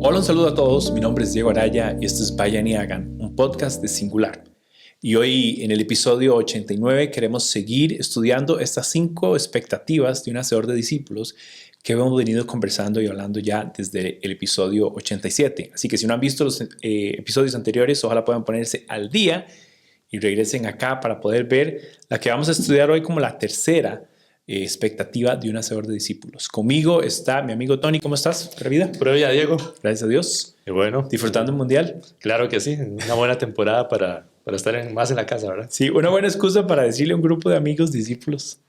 Hola, un saludo a todos. Mi nombre es Diego Araya y esto es Vayan y Hagan, un podcast de Singular. Y hoy en el episodio 89 queremos seguir estudiando estas 5 expectativas de un hacedor de discípulos que hemos venido conversando y hablando ya desde el episodio 87. Así que si no han visto los episodios anteriores, ojalá puedan ponerse al día y regresen acá para poder ver la que vamos a estudiar hoy como la tercera expectativa de un hacedor de discípulos. Conmigo está mi amigo Tony. ¿Cómo estás? ¿Pura vida? Pura vida, Diego. Gracias a Dios. Qué bueno. ¿Disfrutando el Mundial? Claro que sí. Una buena temporada para estar más en la casa, ¿verdad? Sí, una buena excusa para decirle a un grupo de amigos, discípulos,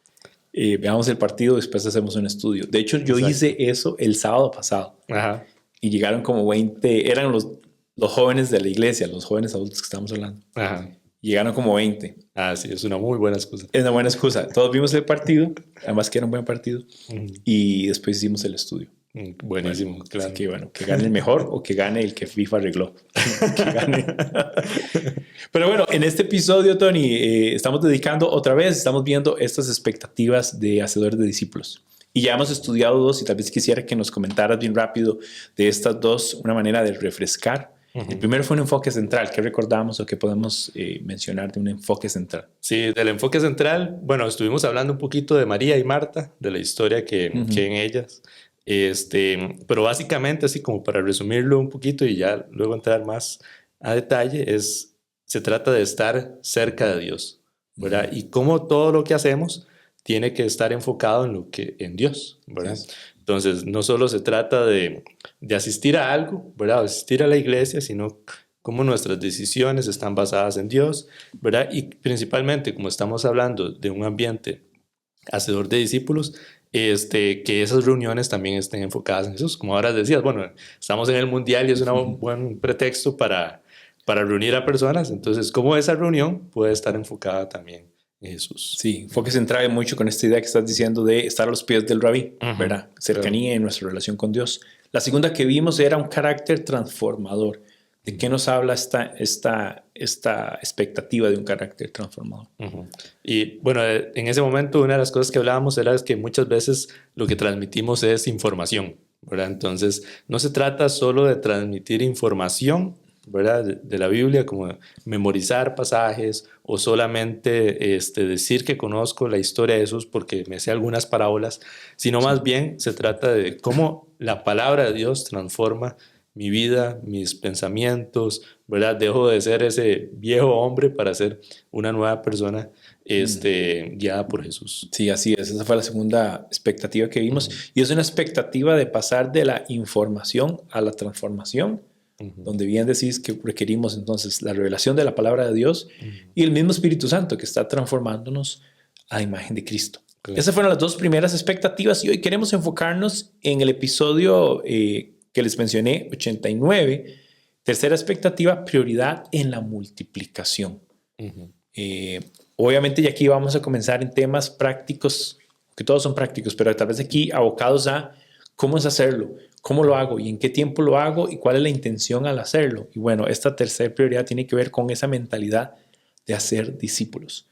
veamos el partido, después hacemos un estudio. De hecho, yo hice eso el sábado pasado. Ajá. Y llegaron como 20, eran los jóvenes de la iglesia, los jóvenes adultos que estamos hablando. Ajá. Llegaron como 20. Ah, sí, es una muy buena excusa. Es una buena excusa. Todos vimos el partido, además que era un buen partido, y después hicimos el estudio. Buenísimo, bueno, claro. Así que bueno, que gane el mejor o que gane el que FIFA arregló. Que gane. Pero bueno, en este episodio, Tony, estamos dedicando otra vez, estamos viendo estas expectativas de hacedores de discípulos. Y ya hemos estudiado 2 y tal vez quisiera que nos comentaras bien rápido de estas 2, una manera de refrescar. El primero fue un enfoque central. ¿Qué recordamos o qué podemos mencionar de un enfoque central? Sí, del enfoque central, bueno, estuvimos hablando un poquito de María y Marta, de la historia que en ellas. Pero básicamente, así como para resumirlo un poquito y ya luego entrar más a detalle, se trata de estar cerca de Dios, ¿verdad? Y cómo todo lo que hacemos tiene que estar enfocado en Dios, ¿verdad? Sí. Entonces, no solo se trata de asistir a algo, ¿verdad? O asistir a la iglesia, sino cómo nuestras decisiones están basadas en Dios, ¿verdad? Y principalmente, como estamos hablando de un ambiente hacedor de discípulos, que esas reuniones también estén enfocadas en Jesús. Como ahora decías, bueno, estamos en el Mundial y es un buen pretexto para reunir a personas. Entonces, cómo esa reunión puede estar enfocada también en Jesús. Sí, enfoque central mucho con esta idea que estás diciendo de estar a los pies del rabí, ¿verdad? Cercanía en nuestra relación con Dios. La segunda que vimos era un carácter transformador. ¿De qué nos habla esta expectativa de un carácter transformador? Y bueno, en ese momento una de las cosas que hablábamos era que muchas veces lo que transmitimos es información, ¿verdad? Entonces, no se trata solo de transmitir información, ¿verdad? De la Biblia, como memorizar pasajes o solamente decir que conozco la historia de Jesús porque me sé algunas parábolas, sino más bien se trata de cómo la palabra de Dios transforma mi vida, mis pensamientos, ¿verdad? Dejo de ser ese viejo hombre para ser una nueva persona guiada por Jesús. Sí, así es. Esa fue la segunda expectativa que vimos. Y es una expectativa de pasar de la información a la transformación, donde bien decís que requerimos entonces la revelación de la palabra de Dios y el mismo Espíritu Santo que está transformándonos a la imagen de Cristo. Claro. Esas fueron las 2 primeras expectativas y hoy queremos enfocarnos en el episodio que les mencioné, 89. Tercera expectativa, prioridad en la multiplicación. Obviamente, y aquí vamos a comenzar en temas prácticos, que todos son prácticos, pero tal vez aquí abocados a cómo es hacerlo, cómo lo hago y en qué tiempo lo hago y cuál es la intención al hacerlo. Y bueno, esta tercera prioridad tiene que ver con esa mentalidad de hacer discípulos.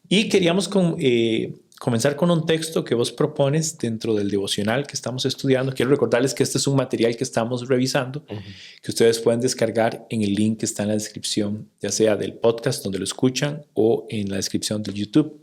Y queríamos comenzar con un texto que vos propones dentro del devocional que estamos estudiando. Quiero recordarles que este es un material que estamos revisando, que ustedes pueden descargar en el link que está en la descripción, ya sea del podcast donde lo escuchan o en la descripción del YouTube.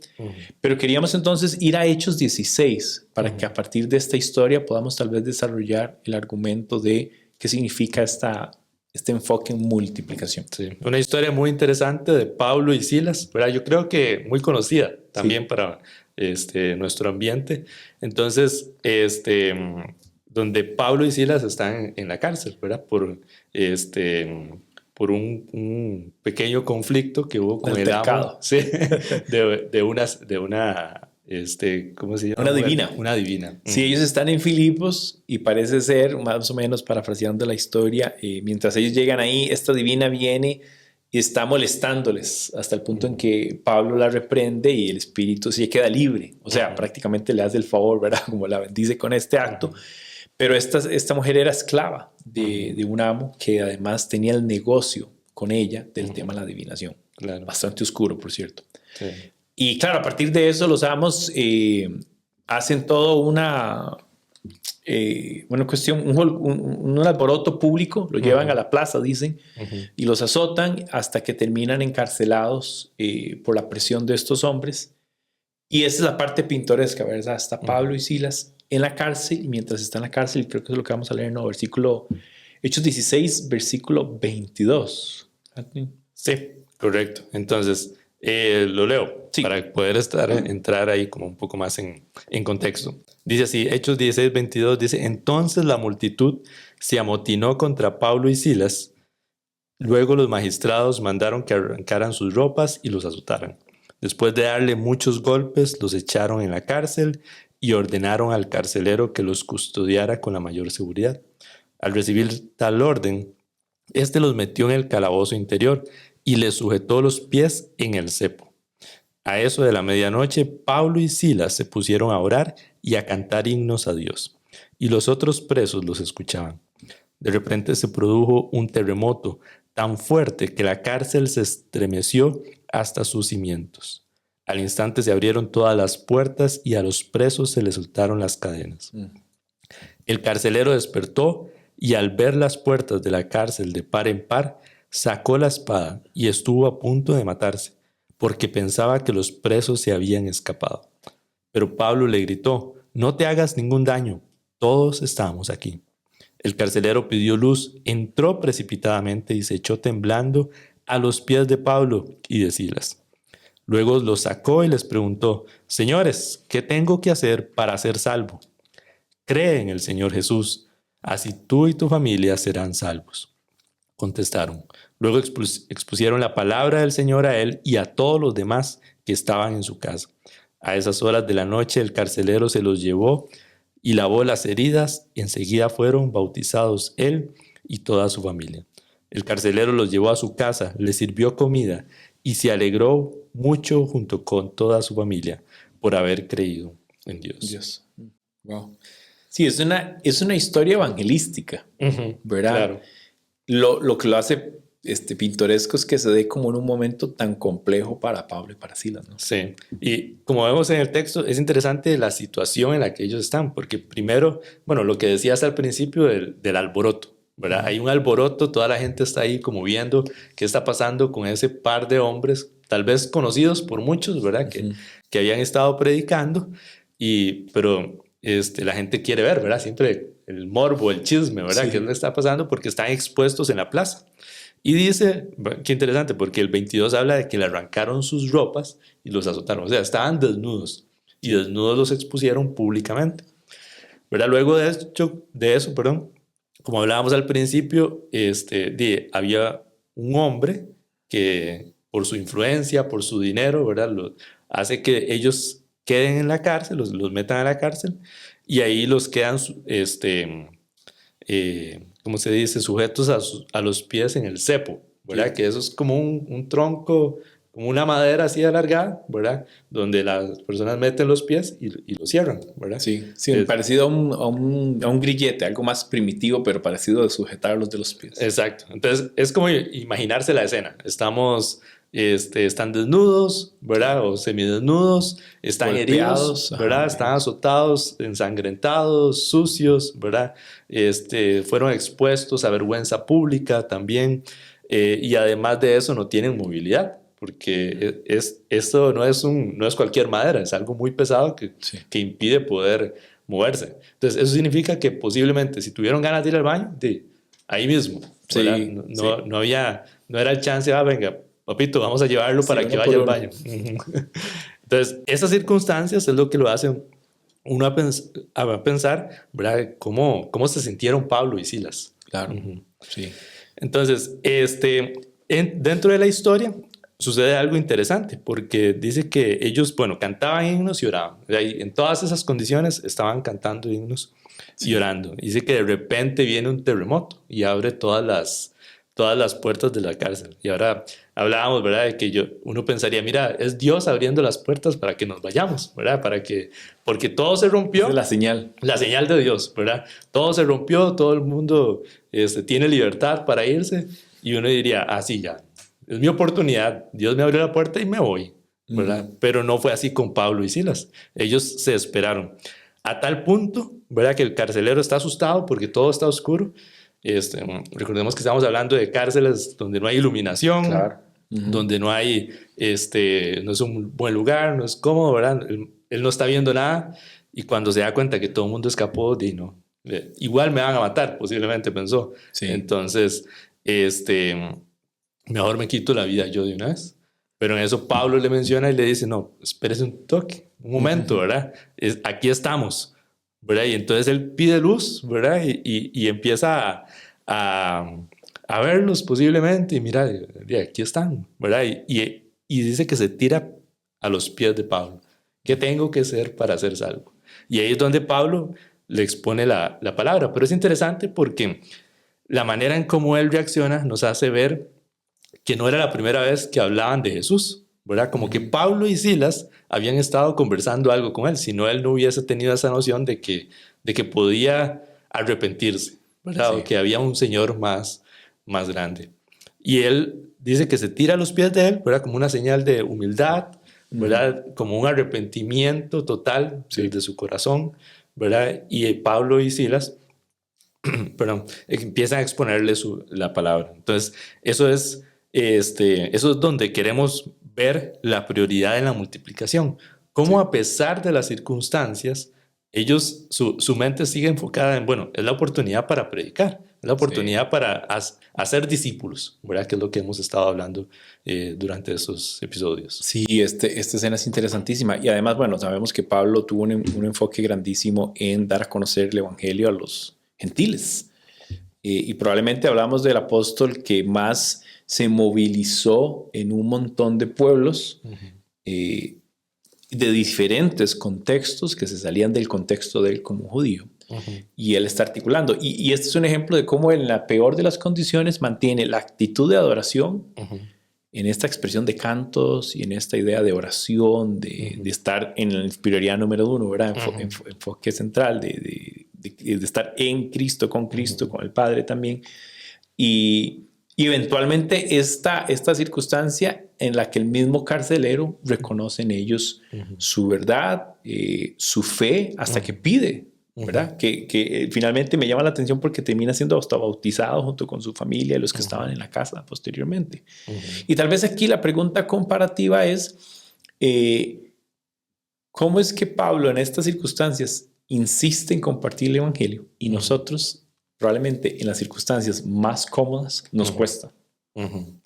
Pero queríamos entonces ir a Hechos 16 para que a partir de esta historia podamos tal vez desarrollar el argumento de qué significa este enfoque en multiplicación. Sí. Una historia muy interesante de Pablo y Silas, ¿verdad? Yo creo que muy conocida también para nuestro ambiente. Entonces, donde Pablo y Silas están en la cárcel, ¿verdad? Por un pequeño conflicto que hubo con el amo, sí, de una ¿cómo se llama? Una divina. Sí, ellos están en Filipos y parece ser, más o menos parafraseando la historia, mientras ellos llegan ahí, esta divina viene y está molestándoles hasta el punto en que Pablo la reprende y el espíritu se queda libre. O sea, prácticamente le hace el favor, ¿verdad? Como la bendice con este acto. Pero esta mujer era esclava de un amo que además tenía el negocio con ella del tema de la adivinación. Claro. Bastante oscuro, por cierto. Sí. Y claro, a partir de eso los amos hacen todo un alboroto público, lo llevan a la plaza, dicen, y los azotan hasta que terminan encarcelados por la presión de estos hombres. Y esa es la parte pintoresca, ¿verdad? Está Pablo y Silas en la cárcel, y mientras está en la cárcel, creo que es lo que vamos a leer, ¿no? Hechos 16, versículo 22. Sí, correcto. Entonces, lo leo para poder entrar ahí como un poco más en contexto. Dice así, Hechos 16, 22, dice, entonces la multitud se amotinó contra Pablo y Silas. Luego los magistrados mandaron que arrancaran sus ropas y los azotaran. Después de darle muchos golpes, los echaron en la cárcel y ordenaron al carcelero que los custodiara con la mayor seguridad. Al recibir tal orden, este los metió en el calabozo interior y les sujetó los pies en el cepo. A eso de la medianoche, Pablo y Silas se pusieron a orar y a cantar himnos a Dios, y los otros presos los escuchaban. De repente se produjo un terremoto tan fuerte que la cárcel se estremeció hasta sus cimientos. Al instante se abrieron todas las puertas y a los presos se les soltaron las cadenas. El carcelero despertó y al ver las puertas de la cárcel de par en par, sacó la espada y estuvo a punto de matarse, porque pensaba que los presos se habían escapado. Pero Pablo le gritó, no te hagas ningún daño, todos estamos aquí. El carcelero pidió luz, entró precipitadamente y se echó temblando a los pies de Pablo y de Silas. Luego los sacó y les preguntó, señores, ¿qué tengo que hacer para ser salvo? Cree en el Señor Jesús, así tú y tu familia serán salvos. Contestaron. Luego expusieron la palabra del Señor a él y a todos los demás que estaban en su casa. A esas horas de la noche el carcelero se los llevó y lavó las heridas, y enseguida fueron bautizados él y toda su familia. El carcelero los llevó a su casa, les sirvió comida y se alegró mucho junto con toda su familia por haber creído en Dios. Wow. Sí, es una historia evangelística, ¿verdad? Claro. Lo que lo hace pintoresco es que se dé como en un momento tan complejo para Pablo y para Silas, ¿no? Sí, y como vemos en el texto, es interesante la situación en la que ellos están, porque primero, bueno, lo que decías al principio del alboroto, ¿verdad? Hay un alboroto, toda la gente está ahí como viendo qué está pasando con ese par de hombres, tal vez conocidos por muchos, ¿verdad? Que habían estado predicando, pero la gente quiere ver, ¿verdad? Siempre el morbo, el chisme, ¿verdad? Sí. ¿Qué es lo que está pasando? Porque están expuestos en la plaza. Y dice, qué interesante, porque el 22 habla de que le arrancaron sus ropas y los azotaron. O sea, estaban desnudos y desnudos los expusieron públicamente. ¿Verdad? Luego de eso, como hablábamos al principio, había un hombre que por su influencia, por su dinero, ¿verdad? Hace que ellos queden en la cárcel, los metan a la cárcel y ahí los quedan, ¿cómo se dice? Sujetos a los pies en el cepo, ¿verdad? Sí. Que eso es como un tronco, como una madera así alargada, ¿verdad? Donde las personas meten los pies y lo cierran, ¿verdad? Sí, parecido a un grillete, algo más primitivo, pero parecido a sujetarlos de los pies. Exacto. Entonces, es como imaginarse la escena. Están desnudos, ¿verdad? O semidesnudos, están heridos, ¿verdad? Están azotados, ensangrentados, sucios, ¿verdad? Fueron expuestos a vergüenza pública también, y además de eso no tienen movilidad, porque esto no es cualquier madera, es algo muy pesado que impide poder moverse. Entonces, eso significa que posiblemente si tuvieron ganas de ir al baño, ahí mismo, ¿verdad? No era el chance, venga, papito, vamos a llevarlo para que vaya al baño. Entonces, esas circunstancias es lo que lo hace uno a pensar, ¿verdad? ¿Cómo se sintieron Pablo y Silas? Claro, sí. Entonces, dentro de la historia sucede algo interesante, porque dice que ellos, cantaban himnos y oraban. En todas esas condiciones estaban cantando himnos y orando. Dice que de repente viene un terremoto y abre todas las puertas de la cárcel. Y ahora hablábamos, ¿verdad? De que uno pensaría, mira, es Dios abriendo las puertas para que nos vayamos, ¿verdad? Porque todo se rompió. Esa es la señal. La señal de Dios, ¿verdad? Todo se rompió, todo el mundo tiene libertad para irse. Y uno diría, sí, ya, es mi oportunidad. Dios me abrió la puerta y me voy, ¿verdad? Pero no fue así con Pablo y Silas. Ellos se esperaron. a tal punto, ¿verdad? Que el carcelero está asustado porque todo está oscuro. Recordemos que estamos hablando de cárceles donde no hay iluminación, Claro. donde no hay, no es un buen lugar, no es cómodo, ¿verdad? Él no está viendo nada y cuando se da cuenta que todo el mundo escapó, no, igual me van a matar, posiblemente pensó. Sí. Entonces, mejor me quito la vida yo de una vez. Pero en eso Pablo le menciona y le dice, no, espérese un toque, un momento, ¿verdad? Aquí estamos, ¿verdad? Y entonces él pide luz, ¿verdad? Y empieza a verlos posiblemente y mira, aquí están, ¿verdad? Y dice que se tira a los pies de Pablo. ¿Qué tengo que hacer para ser salvo? Y ahí es donde Pablo le expone la palabra. Pero es interesante porque la manera en cómo él reacciona nos hace ver que no era la primera vez que hablaban de Jesús, ¿verdad? Como que Pablo y Silas habían estado conversando algo con él, si no él no hubiese tenido esa noción de que podía arrepentirse, ¿verdad? Sí. O que había un Señor más grande. Y él dice que se tira a los pies de él, ¿verdad? Como una señal de humildad, ¿verdad? Como un arrepentimiento total de su corazón, ¿verdad? Y Pablo y Silas, perdón, empiezan a exponerle la palabra. Entonces, eso es donde queremos ver la prioridad en la multiplicación. Cómo a pesar de las circunstancias, ellos, su mente sigue enfocada en, bueno, es la oportunidad para predicar, es la oportunidad para hacer discípulos, ¿verdad? Que es lo que hemos estado hablando durante estos episodios. Sí, esta escena es interesantísima. Y además, bueno, sabemos que Pablo tuvo un enfoque grandísimo en dar a conocer el evangelio a los gentiles. Y probablemente hablamos del apóstol que más se movilizó en un montón de pueblos de diferentes contextos que se salían del contexto de él como judío. Y él está articulando. Y este es un ejemplo de cómo en la peor de las condiciones mantiene la actitud de adoración en esta expresión de cantos y en esta idea de oración, de estar en la prioridad número uno, ¿verdad? Enfoque central, de estar en Cristo, con el Padre también. Y eventualmente esta circunstancia en la que el mismo carcelero reconoce en ellos su verdad, su fe, hasta que pide, ¿verdad? Que finalmente me llama la atención porque termina siendo hasta bautizado junto con su familia y los que estaban en la casa posteriormente. Y tal vez aquí la pregunta comparativa es, ¿cómo es que Pablo en estas circunstancias insiste en compartir el evangelio y nosotros probablemente en las circunstancias más cómodas nos cuesta?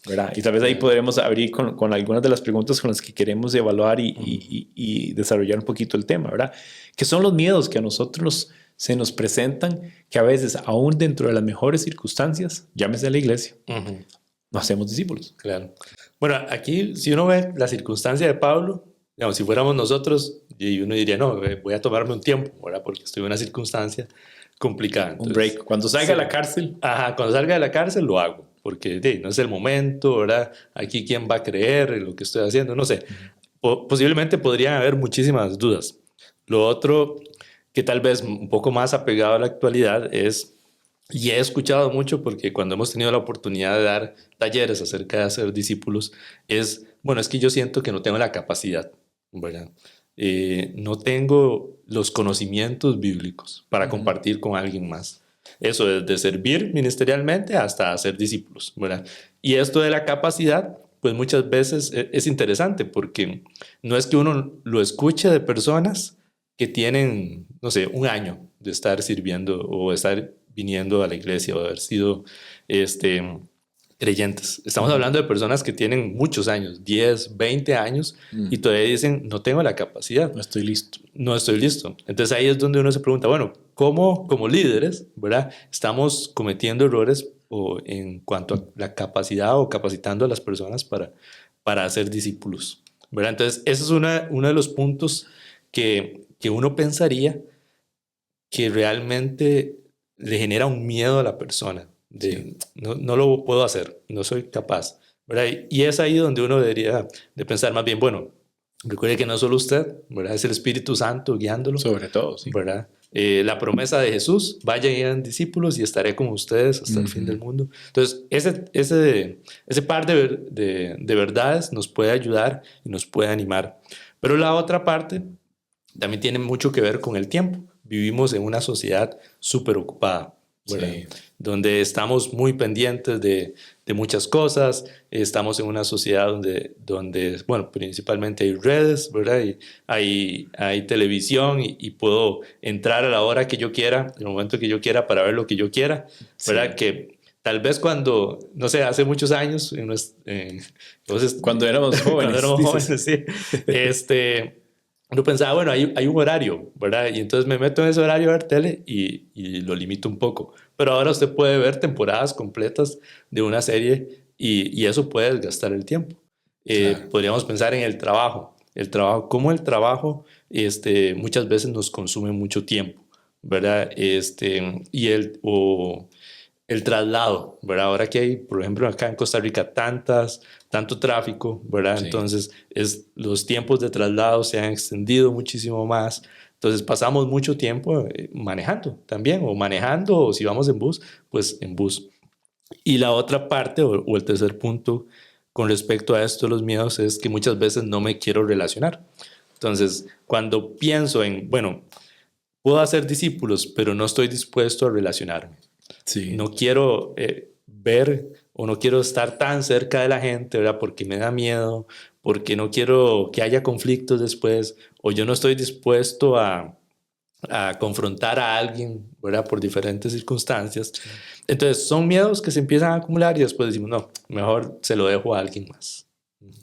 ¿Verdad? Y tal vez ahí podremos abrir con algunas de las preguntas con las que queremos evaluar y desarrollar un poquito el tema, ¿verdad? ¿Qué son los miedos que a nosotros se nos presentan que a veces, aún dentro de las mejores circunstancias, llámese a la iglesia, no hacemos discípulos? Claro. Bueno, aquí si uno ve la circunstancia de Pablo, digamos, si fuéramos nosotros, y uno diría, no, voy a tomarme un tiempo, ¿verdad? Porque estoy en una circunstancia complicada. Entonces, un break. Cuando salga de la cárcel. Cuando salga de la cárcel lo hago, porque no es el momento, ¿verdad? Aquí quién va a creer en lo que estoy haciendo, no sé. Posiblemente podrían haber muchísimas dudas. Lo otro que tal vez un poco más apegado a la actualidad es, y he escuchado mucho porque cuando hemos tenido la oportunidad de dar talleres acerca de hacer discípulos, es, bueno, es que yo siento que no tengo la capacidad, ¿verdad? No tengo los conocimientos bíblicos para compartir con alguien más. Eso desde servir ministerialmente hasta hacer discípulos, ¿verdad? Y esto de la capacidad, pues muchas veces es interesante porque no es que uno lo escuche de personas que tienen, no sé, un año de estar sirviendo o estar viniendo a la iglesia o de haber sido creyentes. Estamos hablando de personas que tienen muchos años, 10, 20 años, y todavía dicen, no tengo la capacidad. No estoy listo. No estoy listo. Entonces ahí es donde uno se pregunta, bueno, ¿cómo como líderes, ¿verdad? Estamos cometiendo errores en cuanto a la capacidad o capacitando a las personas para hacer discípulos, ¿verdad? Entonces ese es uno de los puntos que uno pensaría que realmente le genera un miedo a la persona. No lo puedo hacer, no soy capaz, ¿verdad? Y es ahí donde uno debería de pensar más bien, bueno, recuerde que no solo usted, ¿verdad? Es el Espíritu Santo guiándolo. Sobre todo, sí. ¿Verdad? La promesa de Jesús, vayan y hagan discípulos y estaré con ustedes hasta el fin del mundo. Entonces, ese par de verdades nos puede ayudar y nos puede animar. Pero la otra parte también tiene mucho que ver con el tiempo. Vivimos en una sociedad súper ocupada, ¿verdad? Sí. Donde estamos muy pendientes de muchas cosas. Estamos en una sociedad donde bueno, principalmente hay redes, ¿verdad? Y hay televisión y puedo entrar a la hora que yo quiera, en el momento que yo quiera, para ver lo que yo quiera, ¿verdad? Sí. Que tal vez cuando, no sé, hace muchos años, entonces, Cuando éramos jóvenes. cuando éramos dices. jóvenes, sí, uno pensaba, bueno, hay un horario, ¿verdad? Y entonces me meto en ese horario a ver tele y lo limito un poco. Pero ahora usted puede ver temporadas completas de una serie y eso puede desgastar el tiempo. Claro. Podríamos pensar en el trabajo. Cómo el trabajo muchas veces nos consume mucho tiempo, ¿verdad? O el traslado, ¿verdad? Ahora que hay, por ejemplo, acá en Costa Rica tanto tráfico, ¿verdad? Sí. Entonces, los tiempos de traslado se han extendido muchísimo más. Entonces, pasamos mucho tiempo manejando también, o manejando, o si vamos en bus, pues en bus. Y la otra parte, o el tercer punto con respecto a esto, los miedos, es que muchas veces no me quiero relacionar. Entonces, cuando pienso en, bueno, puedo hacer discípulos, pero no estoy dispuesto a relacionarme. Sí. No quiero ver o no quiero estar tan cerca de la gente, ¿verdad? Porque me da miedo, porque no quiero que haya conflictos después, o yo no estoy dispuesto a confrontar a alguien, ¿verdad? Por diferentes circunstancias. Sí. Entonces, son miedos que se empiezan a acumular y después decimos, no, mejor se lo dejo a alguien más.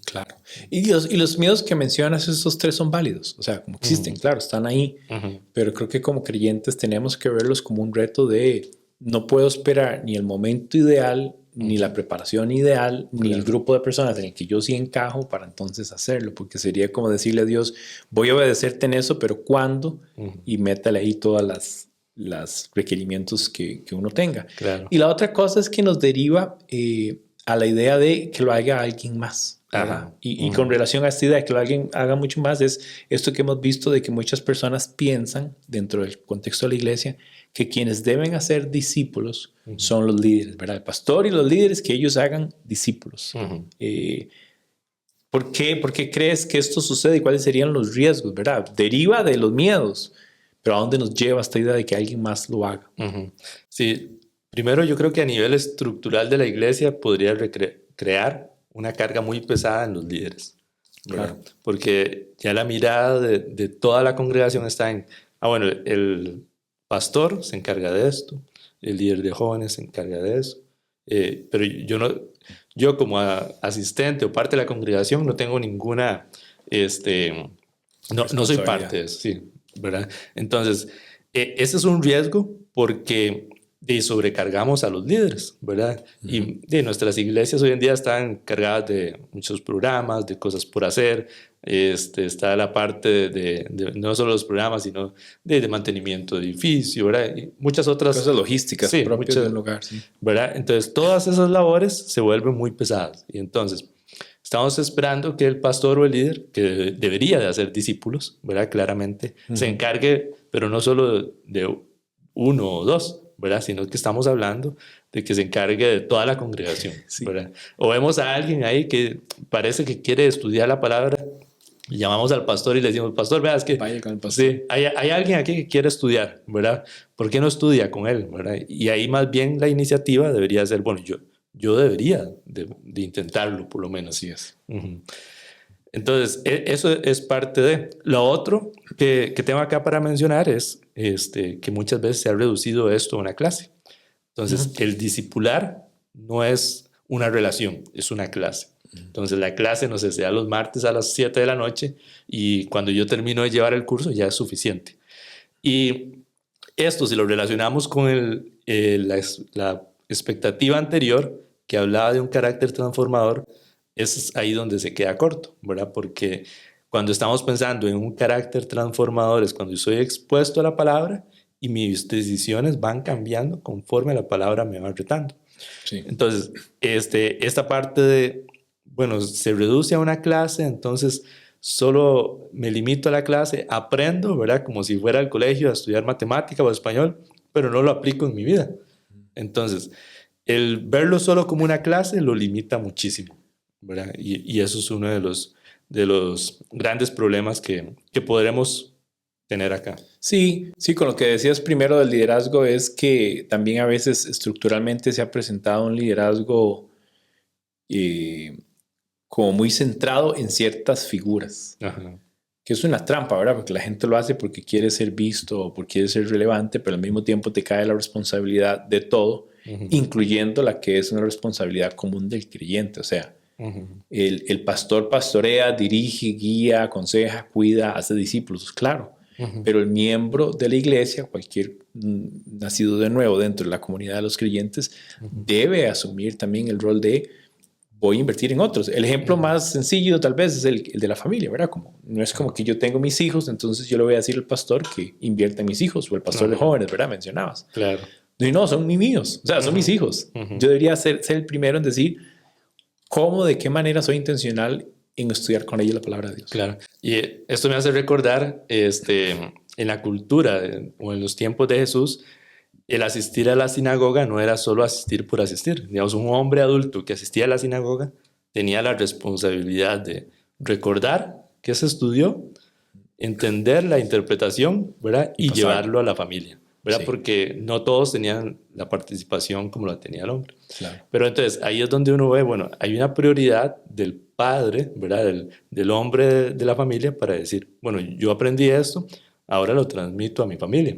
Claro. Y los miedos que mencionas, esos tres son válidos. O sea, como existen, claro, están ahí. Pero creo que como creyentes tenemos que verlos como un reto de no puedo esperar ni el momento ideal, ni la preparación ideal, ni el grupo de personas en el que yo sí encajo para entonces hacerlo. Porque sería como decirle a Dios, voy a obedecerte en eso, pero ¿cuándo? Y métale ahí todas las requerimientos que uno tenga. Claro. Y la otra cosa es que nos deriva a la idea de que lo haga alguien más. Ajá. Y con relación a esta idea de que alguien haga mucho más, es esto que hemos visto de que muchas personas piensan dentro del contexto de la iglesia que quienes deben hacer discípulos son los líderes, ¿verdad? El pastor y los líderes, que ellos hagan discípulos. ¿Por qué crees que esto sucede y cuáles serían los riesgos, verdad? Deriva de los miedos, pero ¿a dónde nos lleva esta idea de que alguien más lo haga? Sí, primero yo creo que a nivel estructural de la iglesia podría crear una carga muy pesada en los líderes, ¿verdad? Claro. Porque ya la mirada de toda la congregación está en, bueno, el pastor se encarga de esto, el líder de jóvenes se encarga de eso, pero yo como asistente o parte de la congregación no tengo ninguna, no soy parte de eso, sí, ¿verdad? Entonces, ese es un riesgo porque sobrecargamos a los líderes, ¿verdad? Y nuestras iglesias hoy en día están cargadas de muchos programas, de cosas por hacer. Está la parte de no solo los programas, sino de mantenimiento de edificio, ¿verdad? Y muchas otras cosas logísticas propias de un lugar, sí. ¿Verdad? Entonces, todas esas labores se vuelven muy pesadas. Y entonces, estamos esperando que el pastor o el líder, que debería de hacer discípulos, ¿verdad? Claramente, se encargue, pero no solo de uno o dos, ¿verdad? Sino que estamos hablando de que se encargue de toda la congregación, sí. ¿Verdad? O vemos a alguien ahí que parece que quiere estudiar la palabra y llamamos al pastor y le decimos, pastor, vea, es que vaya con el pastor. Sí, hay alguien aquí que quiere estudiar, ¿verdad? ¿Por qué no estudia con él, ¿verdad? Y ahí más bien la iniciativa debería ser, bueno, yo debería de intentarlo, por lo menos. Así es. Entonces, eso es parte de. Lo otro que tengo acá para mencionar es que muchas veces se ha reducido esto a una clase. Entonces, el discipular no es una relación, es una clase. Entonces, la clase, no sé, sea los martes a las 7 de la noche y cuando yo termino de llevar el curso ya es suficiente. Y esto, si lo relacionamos con la expectativa anterior que hablaba de un carácter transformador, es ahí donde se queda corto, ¿verdad? Porque cuando estamos pensando en un carácter transformador es cuando soy expuesto a la palabra y mis decisiones van cambiando conforme la palabra me va retando. Sí. Entonces, esta parte bueno, se reduce a una clase, entonces solo me limito a la clase, aprendo, ¿verdad? Como si fuera al colegio a estudiar matemática o español, pero no lo aplico en mi vida. Entonces, el verlo solo como una clase lo limita muchísimo, ¿verdad? Y eso es uno de los grandes problemas que podremos tener acá. Sí, sí, con lo que decías primero del liderazgo es que también a veces estructuralmente se ha presentado un liderazgo eh, como muy centrado en ciertas figuras, Ajá. que es una trampa, ¿verdad? Porque la gente lo hace porque quiere ser visto o porque quiere ser relevante, pero al mismo tiempo te cae la responsabilidad de todo, incluyendo la que es una responsabilidad común del creyente. O sea, el pastor pastorea, dirige, guía, aconseja, cuida, hace discípulos, claro. Pero el miembro de la iglesia, cualquier nacido de nuevo dentro de la comunidad de los creyentes, debe asumir también el rol de voy a invertir en otros. El ejemplo más sencillo tal vez es el de la familia, ¿verdad? Como, no es como que yo tengo mis hijos, entonces yo le voy a decir al pastor que invierta en mis hijos, o el pastor de jóvenes, ¿verdad? Mencionabas. Claro. Y no, son míos, o sea, son mis hijos. Yo debería ser el primero en decir cómo, de qué manera soy intencional en estudiar con ellos la palabra de Dios. Claro. Y esto me hace recordar, en la cultura o en los tiempos de Jesús, el asistir a la sinagoga no era solo asistir por asistir. Digamos, un hombre adulto que asistía a la sinagoga tenía la responsabilidad de recordar qué se estudió, entender la interpretación, ¿verdad? Y llevarlo a la familia, ¿verdad? Sí. Porque no todos tenían la participación como la tenía el hombre. Claro. Pero entonces ahí es donde uno ve, bueno, hay una prioridad del padre, ¿verdad? Del hombre de la familia para decir, bueno, yo aprendí esto, ahora lo transmito a mi familia.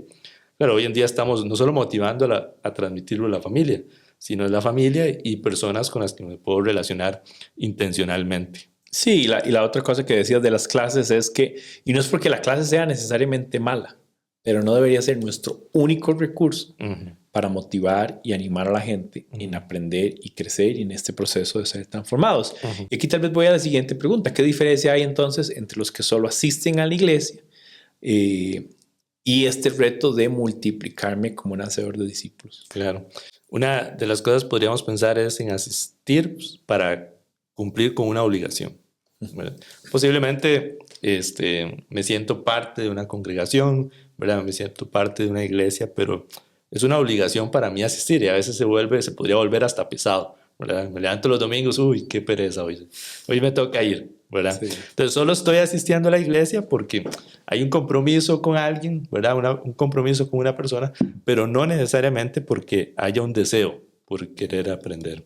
Claro, hoy en día estamos no solo motivando a transmitirlo a la familia, sino a la familia y personas con las que me puedo relacionar intencionalmente. Sí, y la otra cosa que decías de las clases es que, y no es porque la clase sea necesariamente mala, pero no debería ser nuestro único recurso para motivar y animar a la gente en aprender y crecer y en este proceso de ser transformados. Y aquí tal vez voy a la siguiente pregunta. ¿Qué diferencia hay entonces entre los que solo asisten a la iglesia y este reto de multiplicarme como un hacedor de discípulos? Claro. Una de las cosas podríamos pensar es en asistir para cumplir con una obligación. ¿Verdad? Posiblemente me siento parte de una congregación, ¿verdad? Me siento parte de una iglesia, pero es una obligación para mí asistir y a veces se podría volver hasta pesado, ¿verdad? Me levanto los domingos, uy, qué pereza hoy me toca ir, ¿verdad? Sí. Entonces solo estoy asistiendo a la iglesia porque hay un compromiso con alguien, ¿verdad? Un compromiso con una persona, pero no necesariamente porque haya un deseo por querer aprender.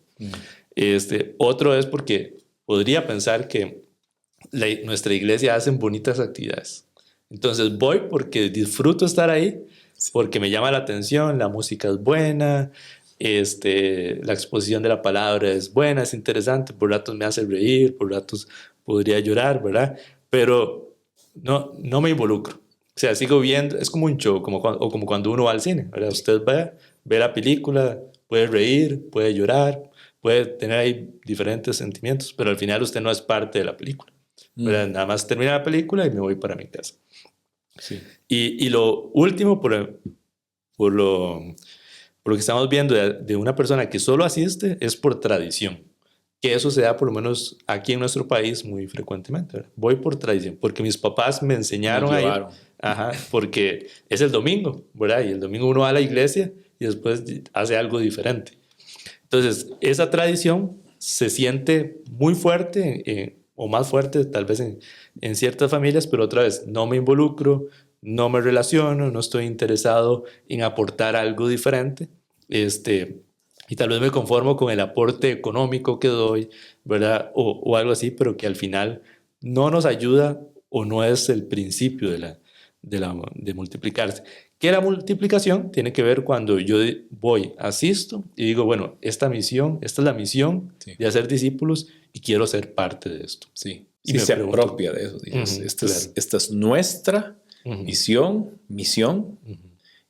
Otro es porque podría pensar que nuestra iglesia hace bonitas actividades. Entonces voy porque disfruto estar ahí, porque me llama la atención, la música es buena, la exposición de la palabra es buena, es interesante, por ratos me hace reír, por ratos podría llorar, ¿verdad? Pero no me involucro. O sea, sigo viendo, es como un show, como cuando uno va al cine, ¿verdad? Usted ve la película, puede reír, puede llorar, puede tener ahí diferentes sentimientos, pero al final usted no es parte de la película. Nada más termina la película y me voy para mi casa. Sí. Y lo último, por lo que estamos viendo de una persona que solo asiste, es por tradición. Que eso se da por lo menos aquí en nuestro país muy frecuentemente, ¿verdad? Voy por tradición, porque mis papás me enseñaron a ir. Ajá, porque es el domingo, ¿verdad? Y el domingo uno va a la iglesia y después hace algo diferente. Entonces, esa tradición se siente muy fuerte, o más fuerte tal vez en ciertas familias, pero otra vez no me involucro, no me relaciono, no estoy interesado en aportar algo diferente, y tal vez me conformo con el aporte económico que doy, ¿verdad? O algo así, pero que al final no nos ayuda o no es el principio de multiplicarse. Que la multiplicación tiene que ver cuando yo voy, asisto y digo, bueno, esta es la misión de hacer discípulos y quiero ser parte de esto. Sí. Y se apropia de eso. Esta es nuestra misión.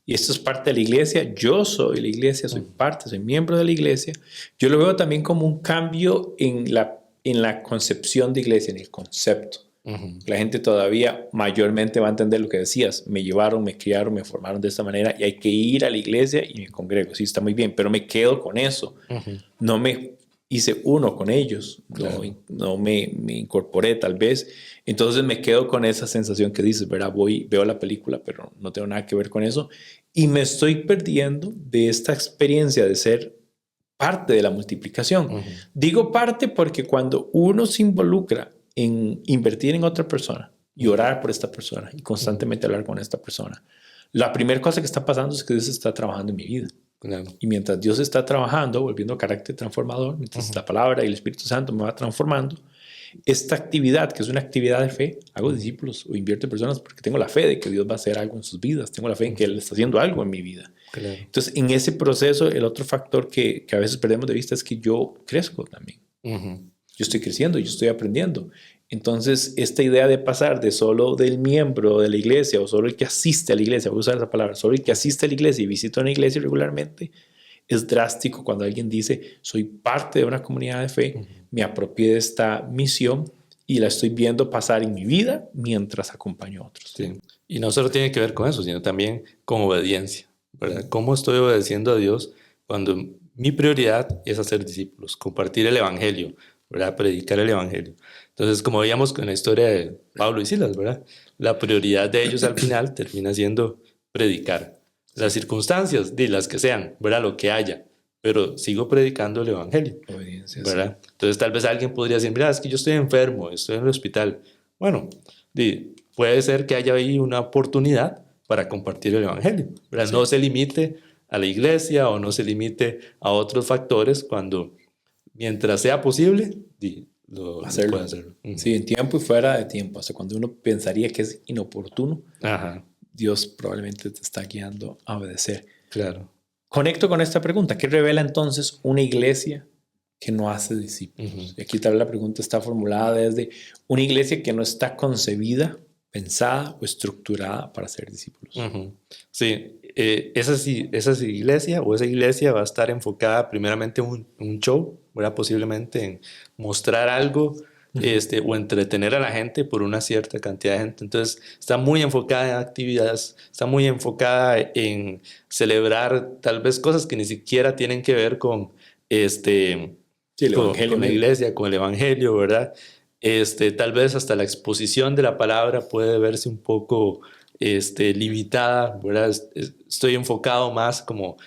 Y esto es parte de la iglesia. Yo soy la iglesia, soy parte, soy miembro de la iglesia. Yo lo veo también como un cambio en la concepción de iglesia, en el concepto. La gente todavía mayormente va a entender lo que decías. Me llevaron, me criaron, me formaron de esta manera y hay que ir a la iglesia y me congrego. Sí, está muy bien, pero me quedo con eso. No me hice uno con ellos. Claro. No me incorporé tal vez. Entonces me quedo con esa sensación que dices, ¿verdad? Veo la película, pero no tengo nada que ver con eso. Y me estoy perdiendo de esta experiencia de ser parte de la multiplicación. Digo parte porque cuando uno se involucra en invertir en otra persona, y orar por esta persona y constantemente hablar con esta persona. La primera cosa que está pasando es que Dios está trabajando en mi vida. Claro. Y mientras Dios está trabajando, volviendo a carácter transformador, mientras la palabra y el Espíritu Santo me va transformando, esta actividad, que es una actividad de fe, hago discípulos o invierto en personas porque tengo la fe de que Dios va a hacer algo en sus vidas, tengo la fe en que Él está haciendo algo en mi vida. Claro. Entonces, en ese proceso, el otro factor que a veces perdemos de vista es que yo crezco también. Yo estoy creciendo, yo estoy aprendiendo. Entonces, esta idea de pasar de solo del miembro de la iglesia o solo el que asiste a la iglesia, voy a usar esa palabra, solo el que asiste a la iglesia y visita una iglesia regularmente, es drástico cuando alguien dice, soy parte de una comunidad de fe, me apropié de esta misión y la estoy viendo pasar en mi vida mientras acompaño a otros. Sí. Y no solo tiene que ver con eso, sino también con obediencia, ¿verdad? ¿Cómo estoy obedeciendo a Dios cuando mi prioridad es hacer discípulos, compartir el evangelio, ¿verdad? Predicar el evangelio? Entonces, como veíamos con la historia de Pablo y Silas, ¿verdad? La prioridad de ellos al final termina siendo predicar. Las circunstancias, de las que sean, ¿verdad? Lo que haya, pero sigo predicando el evangelio, Obediencia, ¿verdad? Sí. Entonces, tal vez alguien podría decir, mira, es que yo estoy enfermo, estoy en el hospital. Bueno, puede ser que haya ahí una oportunidad para compartir el evangelio, ¿verdad? Sí. No se limite a la iglesia o no se limite a otros factores cuando, mientras sea posible, lo puede hacerlo. Sí, en tiempo y fuera de tiempo. O sea, cuando uno pensaría que es inoportuno, Ajá. Dios probablemente te está guiando a obedecer. Claro. Conecto con esta pregunta. ¿Qué revela entonces una iglesia que no hace discípulos? Y aquí tal vez la pregunta está formulada desde una iglesia que no está concebida, pensada o estructurada para ser discípulos. Sí, esa iglesia o esa iglesia va a estar enfocada primeramente en un show, ¿verdad? Posiblemente en mostrar algo o entretener a la gente por una cierta cantidad de gente. Entonces está muy enfocada en actividades, está muy enfocada en celebrar tal vez cosas que ni siquiera tienen que ver con, con la iglesia, con el evangelio, ¿verdad? Tal vez hasta la exposición de la palabra puede verse un poco limitada, ¿verdad? Estoy enfocado más como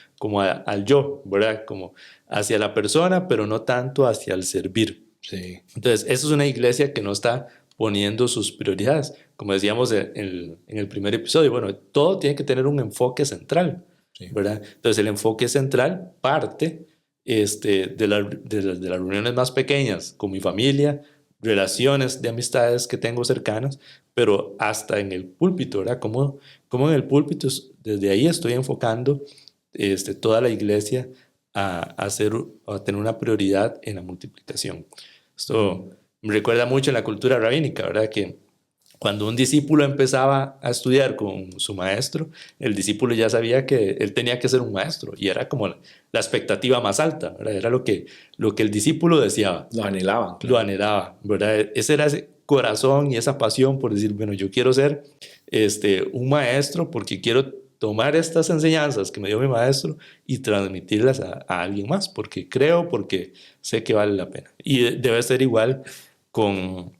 al yo, ¿verdad? Como hacia la persona, pero no tanto hacia el servir. Sí. Entonces, eso es una iglesia que no está poniendo sus prioridades. Como decíamos en el primer episodio, bueno, todo tiene que tener un enfoque central, sí, ¿verdad? Entonces, el enfoque central parte de las reuniones más pequeñas con mi familia, relaciones de amistades que tengo cercanas, pero hasta en el púlpito, ¿verdad? Como en el púlpito, desde ahí estoy enfocando toda la iglesia a tener una prioridad en la multiplicación. Esto me recuerda mucho en la cultura rabínica, ¿verdad? Que cuando un discípulo empezaba a estudiar con su maestro, el discípulo ya sabía que él tenía que ser un maestro y era como la expectativa más alta, ¿verdad? Era lo que el discípulo deseaba. Lo anhelaban. Claro. Lo anhelaba, ¿verdad? Ese era ese corazón y esa pasión por decir, bueno, yo quiero ser un maestro porque quiero tomar estas enseñanzas que me dio mi maestro y transmitirlas a alguien más, porque sé que vale la pena. Y debe ser igual con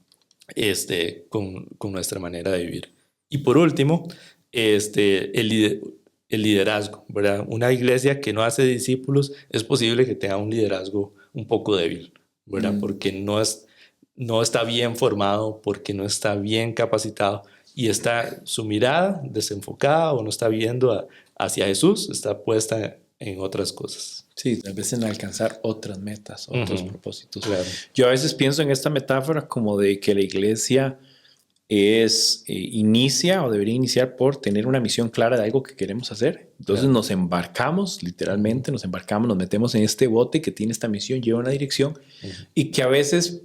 nuestra manera de vivir. Y por último, el liderazgo, ¿verdad? Una iglesia que no hace discípulos es posible que tenga un liderazgo un poco débil, ¿verdad? Porque no está bien formado, porque no está bien capacitado y está su mirada desenfocada o no está viendo hacia Jesús, está puesta en otras cosas. Sí, tal vez en alcanzar otras metas, otros propósitos. Claro. Yo a veces pienso en esta metáfora como de que la iglesia inicia o debería iniciar por tener una misión clara de algo que queremos hacer. Entonces nos embarcamos, literalmente nos embarcamos, nos metemos en este bote que tiene esta misión, lleva una dirección y que a veces,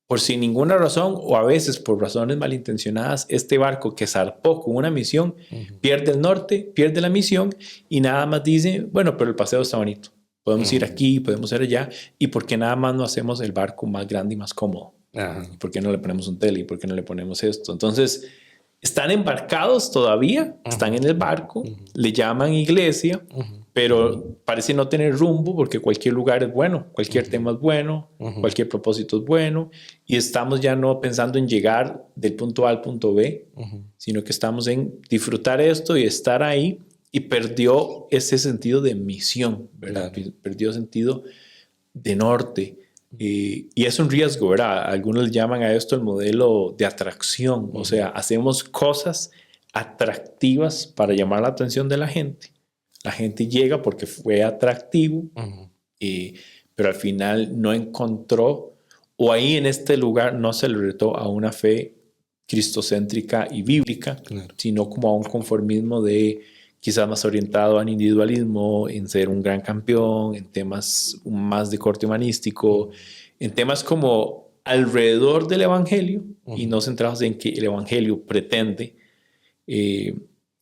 por sin ninguna razón o a veces por razones malintencionadas, este barco que zarpó con una misión pierde el norte, pierde la misión y nada más dice, bueno, pero el paseo está bonito. Podemos ir aquí, podemos ir allá. ¿Y por qué nada más no hacemos el barco más grande y más cómodo? ¿Por qué no le ponemos un tele? ¿Y por qué no le ponemos esto? Entonces, están embarcados todavía, están en el barco, le llaman iglesia, pero parece no tener rumbo porque cualquier lugar es bueno, cualquier tema es bueno, cualquier propósito es bueno y estamos ya no pensando en llegar del punto A al punto B, sino que estamos en disfrutar esto y estar ahí y perdió ese sentido de misión, ¿verdad? Perdió sentido de norte. Y es un riesgo, ¿verdad? Algunos llaman a esto el modelo de atracción. O sea, hacemos cosas atractivas para llamar la atención de la gente. La gente llega porque fue atractivo, pero al final no encontró, o ahí en este lugar no se le retó a una fe cristocéntrica y bíblica, Claro. sino como a un conformismo de quizás más orientado al individualismo, en ser un gran campeón, en temas más de corte humanístico, en temas como alrededor del evangelio y no centrados en que el evangelio pretende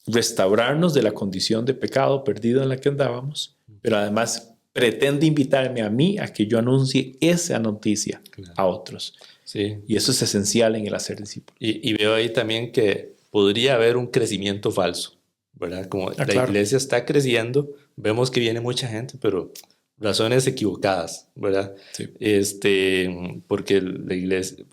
restaurarnos de la condición de pecado perdido en la que andábamos, pero además pretende invitarme a mí a que yo anuncie esa noticia a otros. Sí. Y eso es esencial en el hacer discípulos. Y veo ahí también que podría haber un crecimiento falso, ¿verdad? Como la claro. iglesia está creciendo, vemos que viene mucha gente, pero razones equivocadas, ¿verdad? Sí. Porque la iglesia,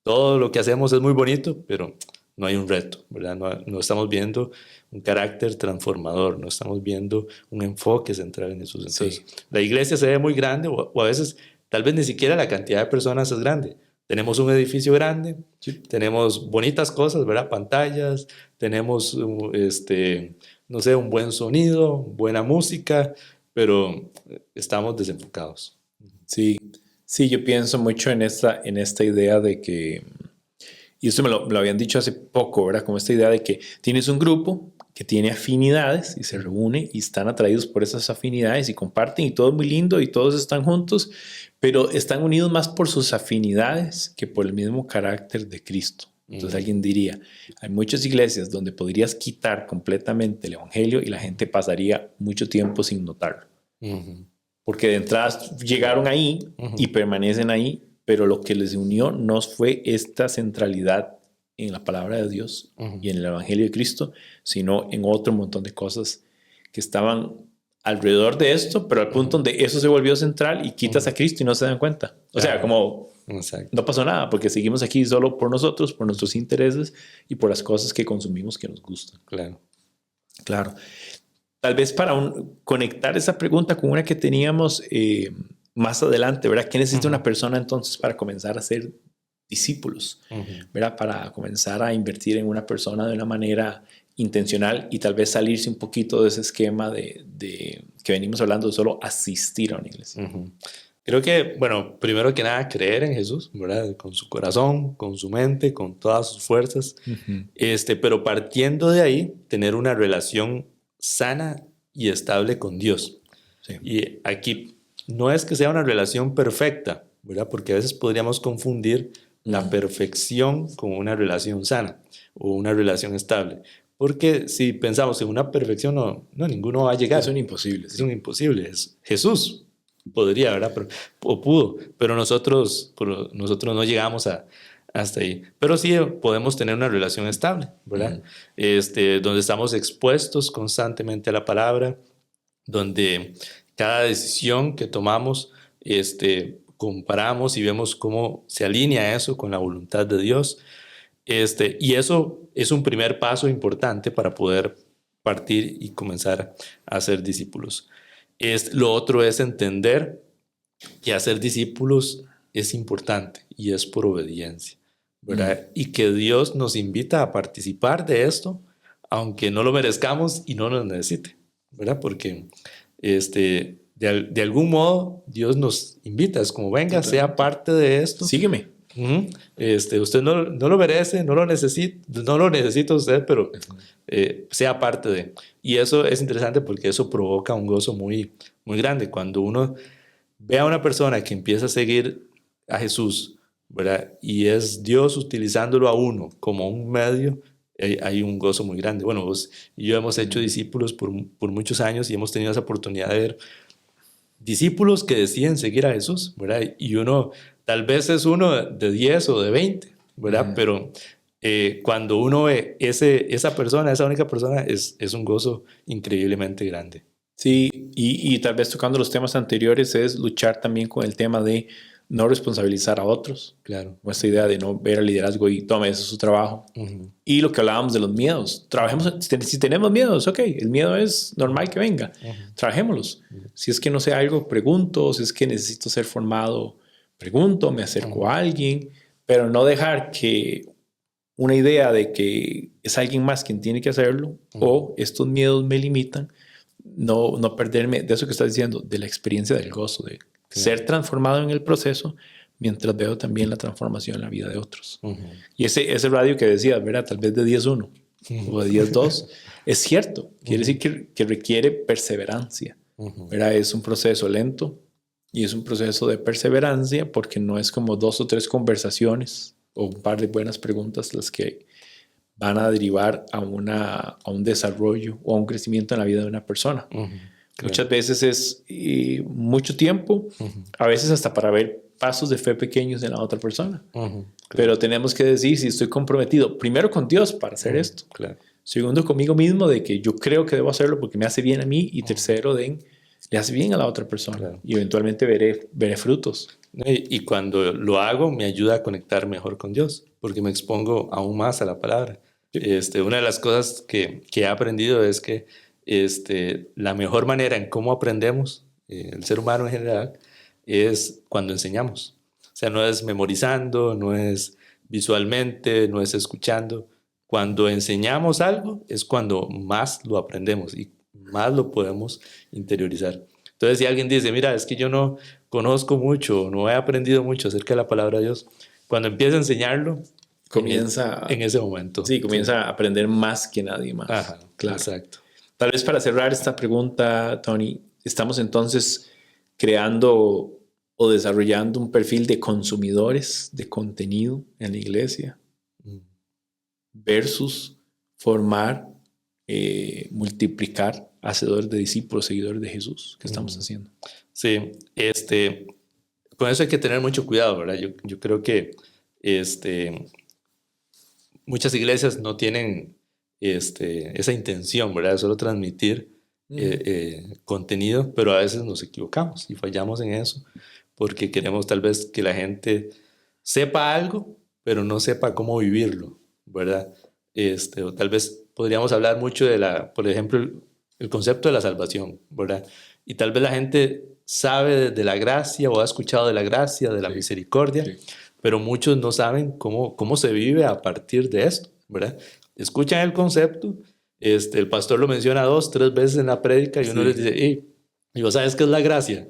todo lo que hacemos es muy bonito, pero no hay un reto, ¿verdad? No estamos viendo un carácter transformador, no estamos viendo un enfoque central en Jesús. Entonces, la iglesia se ve muy grande o a veces tal vez ni siquiera la cantidad de personas es grande. Tenemos un edificio grande, tenemos bonitas cosas, ¿verdad? Pantallas, tenemos, no sé, un buen sonido, buena música, pero estamos desenfocados. Sí, yo pienso mucho en esta idea de que, y esto me lo habían dicho hace poco, ¿verdad? Como esta idea de que tienes un grupo que tiene afinidades y se reúne y están atraídos por esas afinidades y comparten y todo es muy lindo y todos están juntos, pero están unidos más por sus afinidades que por el mismo carácter de Cristo. Entonces alguien diría, hay muchas iglesias donde podrías quitar completamente el evangelio y la gente pasaría mucho tiempo sin notarlo. Porque de entrada llegaron ahí y permanecen ahí, pero lo que les unió no fue esta centralidad en la palabra de Dios y en el evangelio de Cristo, sino en otro montón de cosas que estaban alrededor de esto, pero al punto donde eso se volvió central y quitas a Cristo y no se dan cuenta. O sea, como no pasó nada, porque seguimos aquí solo por nosotros, por nuestros intereses y por las cosas que consumimos que nos gustan. Claro. Tal vez para conectar esa pregunta con una que teníamos más adelante, ¿verdad? ¿Qué necesita una persona entonces para comenzar a ser discípulos? ¿Verdad? Para comenzar a invertir en una persona de una manera intencional y tal vez salirse un poquito de ese esquema de que venimos hablando de solo asistir a una iglesia. Creo que, bueno, primero que nada, creer en Jesús, ¿verdad? Con su corazón, con su mente, con todas sus fuerzas. Pero partiendo de ahí, tener una relación sana y estable con Dios. Sí. Y aquí no es que sea una relación perfecta, ¿verdad? Porque a veces podríamos confundir la perfección con una relación sana o una relación estable. Porque si pensamos en una perfección, no ninguno va a llegar. Es un imposible. Es un imposible. Jesús podría, ¿verdad? O pudo, pero nosotros no llegamos hasta ahí. Pero sí podemos tener una relación estable, ¿verdad? Donde estamos expuestos constantemente a la palabra, donde cada decisión que tomamos, comparamos y vemos cómo se alinea eso con la voluntad de Dios. Y eso es un primer paso importante para poder partir y comenzar a hacer discípulos. Lo otro es entender que hacer discípulos es importante y es por obediencia, ¿verdad? Y que Dios nos invita a participar de esto, aunque no lo merezcamos y no nos necesite, ¿verdad? Porque de algún modo Dios nos invita, es como venga, sea parte de esto. Sígueme. Usted no lo merece, no lo necesita usted, pero sea parte de. Y eso es interesante porque eso provoca un gozo muy, muy grande. Cuando uno ve a una persona que empieza a seguir a Jesús, ¿verdad? Y es Dios utilizándolo a uno como un medio, hay un gozo muy grande. Bueno, vos y yo hemos hecho discípulos por muchos años y hemos tenido esa oportunidad de ver discípulos que deciden seguir a Jesús, ¿verdad? Y uno, tal vez es uno de 10 o de 20, ¿verdad? Pero cuando uno ve esa persona, esa única persona, es un gozo increíblemente grande. Sí, y tal vez tocando los temas anteriores es luchar también con el tema de no responsabilizar a otros. Claro. O esta idea de no ver al liderazgo y tome, ese es su trabajo. Y lo que hablábamos de los miedos. Trabajemos, si tenemos miedos, ok, el miedo es normal que venga. Trabajémoslos. Si es que no sé algo, pregunto. Si es que necesito ser formado pregunto, me acerco a alguien, pero no dejar que una idea de que es alguien más quien tiene que hacerlo o estos miedos me limitan, no perderme de eso que estás diciendo, de la experiencia del gozo, de ser transformado en el proceso, mientras veo también la transformación en la vida de otros. Y ese radio que decías, ¿verdad? Tal vez de 10-1 o de 10-2, es cierto. Quiere decir que requiere perseverancia, ¿verdad? Es un proceso lento y es un proceso de perseverancia porque no es como 2 o 3 conversaciones o un par de buenas preguntas las que van a derivar a un desarrollo o a un crecimiento en la vida de una persona. Claro. Muchas veces es mucho tiempo, a veces hasta para ver pasos de fe pequeños en la otra persona. Claro. Pero tenemos que decir si estoy comprometido, primero con Dios para hacer esto. Claro. Segundo, conmigo mismo de que yo creo que debo hacerlo porque me hace bien a mí. Y tercero, le hace bien a la otra persona. Claro. Y eventualmente veré frutos. Y cuando lo hago, me ayuda a conectar mejor con Dios, porque me expongo aún más a la palabra. Una de las cosas que he aprendido es que la mejor manera en cómo aprendemos, el ser humano en general, es cuando enseñamos. O sea, no es memorizando, no es visualmente, no es escuchando. Cuando enseñamos algo es cuando más lo aprendemos y más lo podemos interiorizar. Entonces, si alguien dice, mira, es que yo no conozco mucho, no he aprendido mucho acerca de la palabra de Dios, cuando empieza a enseñarlo, comienza en ese momento. Sí, comienza a aprender más que nadie más. Ajá, claro. Exacto. Tal vez para cerrar esta pregunta, Tony, estamos entonces creando o desarrollando un perfil de consumidores de contenido en la iglesia versus formar, multiplicar hacedores de discípulos, seguidores de Jesús. ¿Qué estamos haciendo? Sí, con eso hay que tener mucho cuidado, ¿verdad? Yo creo que muchas iglesias no tienen esa intención, ¿verdad? De solo transmitir contenido, pero a veces nos equivocamos y fallamos en eso porque queremos tal vez que la gente sepa algo, pero no sepa cómo vivirlo, ¿verdad? O tal vez podríamos hablar mucho por ejemplo, el concepto de la salvación, ¿verdad? Y tal vez la gente sabe de la gracia o ha escuchado de la gracia, de la misericordia, pero muchos no saben cómo se vive a partir de esto, ¿verdad? Escuchan el concepto, el pastor lo menciona 2, 3 veces en la prédica y uno les dice, hey, ¿y vos sabes qué es la gracia?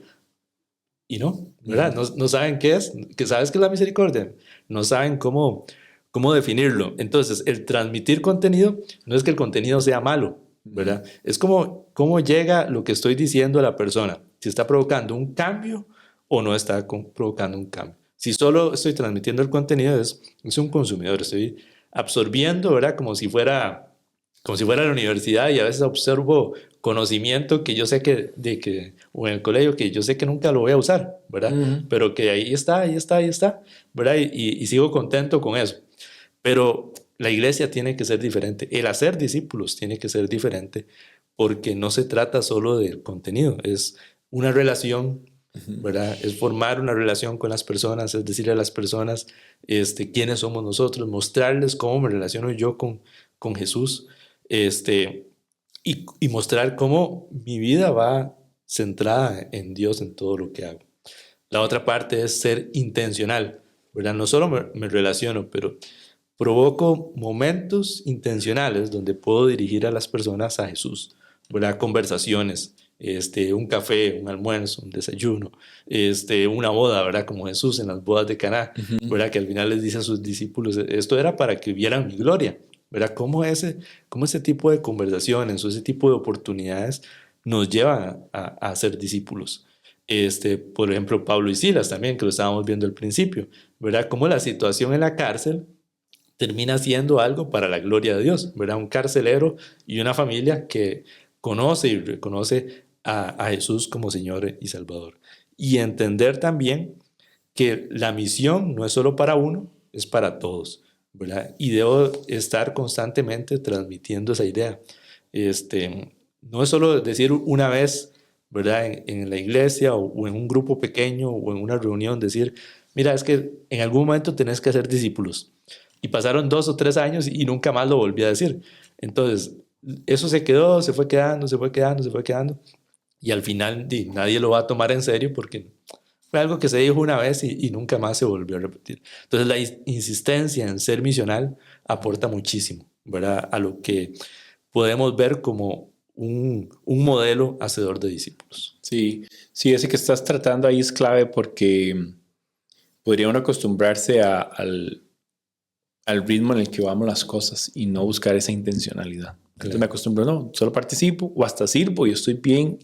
Y no, ¿verdad? No saben qué es, que sabes qué es la misericordia, no saben cómo definirlo. Entonces, el transmitir contenido no es que el contenido sea malo, ¿verdad? Es cómo llega lo que estoy diciendo a la persona, si está provocando un cambio o no está provocando un cambio. Si solo estoy transmitiendo el contenido, es un consumidor, estoy absorbiendo, ¿verdad? Como si fuera la universidad, y a veces observo conocimiento que yo sé o en el colegio que yo sé que nunca lo voy a usar, ¿verdad? Pero que ahí está, ¿verdad? Y sigo contento con eso. Pero la iglesia tiene que ser diferente, el hacer discípulos tiene que ser diferente, porque no se trata solo del contenido, es una relación, ¿verdad? Es formar una relación con las personas, es decirle a las personas quiénes somos nosotros, mostrarles cómo me relaciono yo con Jesús, y mostrar cómo mi vida va centrada en Dios en todo lo que hago. La otra parte es ser intencional, ¿verdad? No solo me relaciono, pero provoco momentos intencionales donde puedo dirigir a las personas a Jesús, ¿verdad? Conversaciones, un café, un almuerzo, un desayuno, una boda, ¿verdad? Como Jesús en las bodas de Caná, ¿verdad? Que al final les dice a sus discípulos, esto era para que vieran mi gloria, ¿verdad? Cómo ese tipo de conversaciones o ese tipo de oportunidades nos llevan a ser discípulos. Por ejemplo, Pablo y Silas también, que lo estábamos viendo al principio, ¿verdad? Cómo la situación en la cárcel termina siendo algo para la gloria de Dios, ¿verdad? Un carcelero y una familia que conoce y reconoce a Jesús como Señor y Salvador. Y entender también que la misión no es solo para uno, es para todos, ¿verdad? Y debo estar constantemente transmitiendo esa idea. No es solo decir una vez, ¿verdad? En la iglesia o en un grupo pequeño o en una reunión, decir, mira, es que en algún momento tenés que hacer discípulos. Y pasaron 2 o 3 años y nunca más lo volví a decir. Entonces, eso se quedó, se fue quedando. Y al final nadie lo va a tomar en serio porque Fue algo que se dijo una vez y nunca más se volvió a repetir. Entonces la insistencia en ser misional aporta muchísimo, ¿verdad? A lo que podemos ver como un modelo hacedor de discípulos. Sí, sí, ese que estás tratando ahí es clave porque podría uno acostumbrarse al ritmo en el que vamos las cosas y no buscar esa intencionalidad. Entonces me acostumbro, no, solo participo o hasta sirvo y estoy bien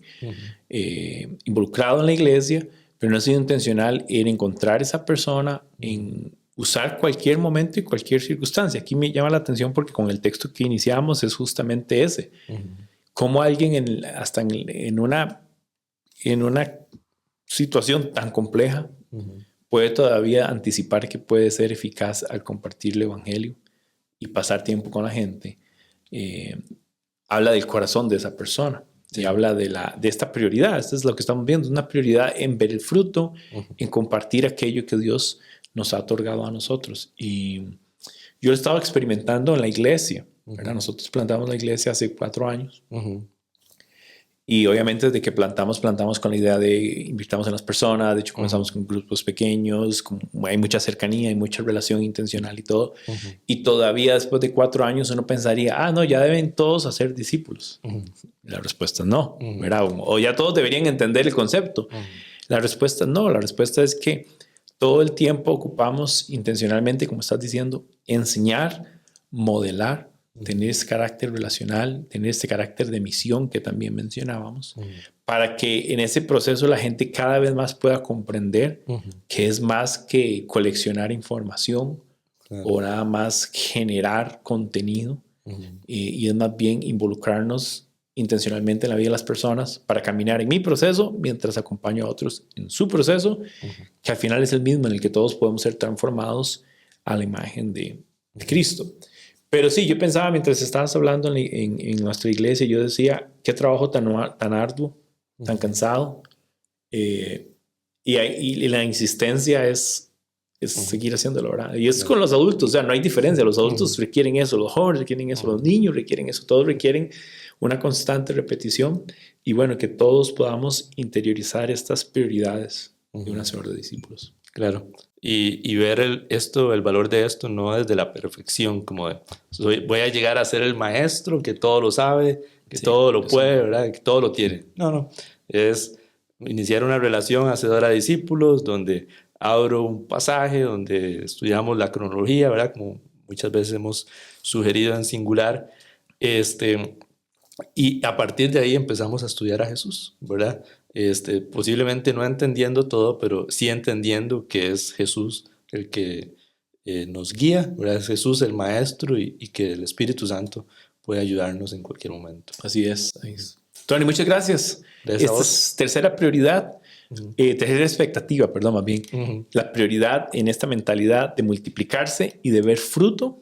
involucrado en la iglesia, pero no he sido intencional en encontrar esa persona, en usar cualquier momento y cualquier circunstancia. Aquí me llama la atención porque con el texto que iniciamos es justamente ese. Cómo alguien hasta en una situación tan compleja puede todavía anticipar que puede ser eficaz al compartir el evangelio y pasar tiempo con la gente. Habla del corazón de esa persona. Y habla de esta prioridad. Esto es lo que estamos viendo, una prioridad en ver el fruto, en compartir aquello que Dios nos ha otorgado a nosotros. Y yo lo estaba experimentando en la iglesia, ¿verdad? Nosotros plantamos la iglesia hace 4 años. Y obviamente desde que plantamos con la idea de invirtamos en las personas. De hecho, comenzamos con grupos pequeños, hay mucha cercanía, hay mucha relación intencional y todo. Y todavía después de 4 años uno pensaría, no, ya deben todos hacer discípulos. La respuesta es no, ¿verdad? O ya todos deberían entender el concepto. La respuesta no, la respuesta es que todo el tiempo ocupamos intencionalmente, como estás diciendo, enseñar, modelar, tener ese carácter relacional, tener ese carácter de misión que también mencionábamos, para que en ese proceso la gente cada vez más pueda comprender que es más que coleccionar información o nada más generar contenido, y es más bien involucrarnos intencionalmente en la vida de las personas para caminar en mi proceso mientras acompaño a otros en su proceso, que al final es el mismo en el que todos podemos ser transformados a la imagen de Cristo. Pero sí, yo pensaba mientras estabas hablando en nuestra iglesia, yo decía, qué trabajo tan arduo, tan cansado. Y la insistencia es seguir haciéndolo, ¿verdad? Y es con los adultos, o sea, no hay diferencia. Los adultos requieren eso, los jóvenes requieren eso, los niños requieren eso, todos requieren una constante repetición. Y bueno, que todos podamos interiorizar estas prioridades de un hacedor de discípulos. Claro. Y ver el valor de esto no desde la perfección, como de voy a llegar a ser el maestro que todo lo sabe, que todo lo puede, ¿verdad? Que todo lo tiene. No. Es iniciar una relación hacedora de discípulos donde abro un pasaje, donde estudiamos la cronología, ¿verdad? Como muchas veces hemos sugerido en singular. Y a partir de ahí empezamos a estudiar a Jesús, ¿verdad? Posiblemente no entendiendo todo, pero sí entendiendo que es Jesús el que nos guía, ¿verdad? Es Jesús el Maestro y que el Espíritu Santo puede ayudarnos en cualquier momento. Así es. Tony, muchas gracias. Esta es tercera prioridad, tercera expectativa, perdón, más bien. La prioridad en esta mentalidad de multiplicarse y de ver fruto.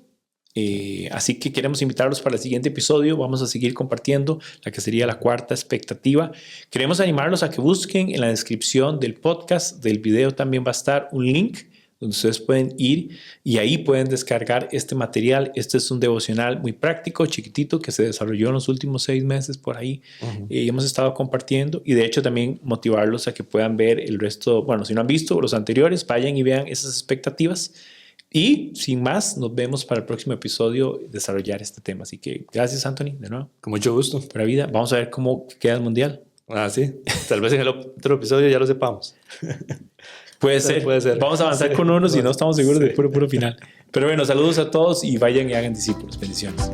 Así que queremos invitarlos para el siguiente episodio. Vamos a seguir compartiendo la que sería la cuarta expectativa. Queremos animarlos a que busquen en la descripción del podcast, del video también va a estar un link donde ustedes pueden ir y ahí pueden descargar este material. Este es un devocional muy práctico, chiquitito, que se desarrolló en los últimos 6 meses por ahí. Y hemos estado compartiendo y de hecho también motivarlos a que puedan ver el resto. Bueno, si no han visto los anteriores, vayan y vean esas expectativas. Y sin más, nos vemos para el próximo episodio desarrollar este tema. Así que gracias, Anthony, de nuevo. Con mucho gusto. Pura vida. Vamos a ver cómo queda el mundial. Sí. Tal vez en el otro episodio ya lo sepamos. Puede ser. Vamos a avanzar con uno si no estamos seguros del puro final. Pero bueno, saludos a todos y vayan y hagan discípulos. Bendiciones.